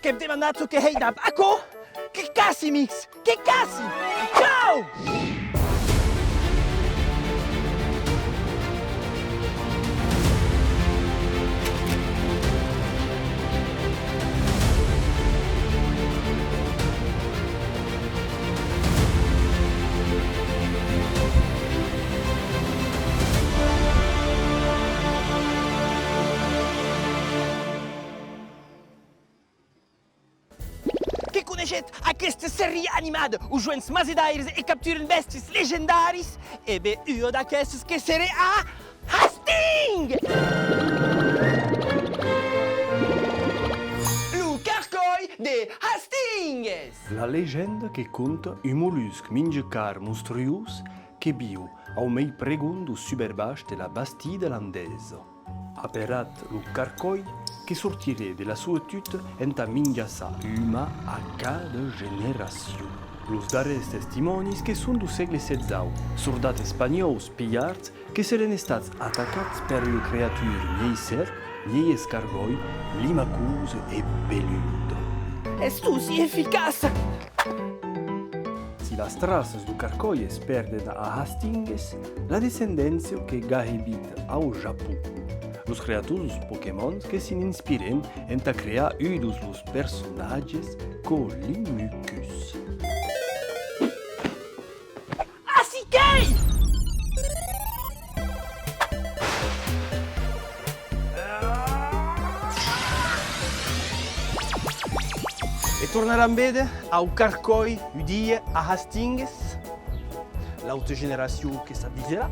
che heb demandato che hei da Baco? Che cazzi, Mix? Che cazzi? Ciao! Che conoscete aquesta serie animada où joins mazedaires e capturen besties legendaris? E beh, io da aquestes che seré a Hastings! Lo carcoi de Hastings! La legenda che conta un mollusc mingecar monstruos che viu au mei pregundu suberbaix de la Bastide landesa. Aperat lo carcoi che sortirà della sua tute enta mingiassa uma a cada generazione. Los darres testimonis che sono du segle XVI, soldati spagnoli pigliati che se ne stati attaccati per le creature nei cerc, nei escargoi, limacuse e pelude. Es tu si efficace! Si las traças do carcoi es perden a Hastings, la descendencia que gahebit ao Japão. Los creators Pokémon que se inspiren en ta crear unos los personajes Colimucus. Así e torneranno bene au carcoi udie a Hastings, l'autre génération che s'avviserà.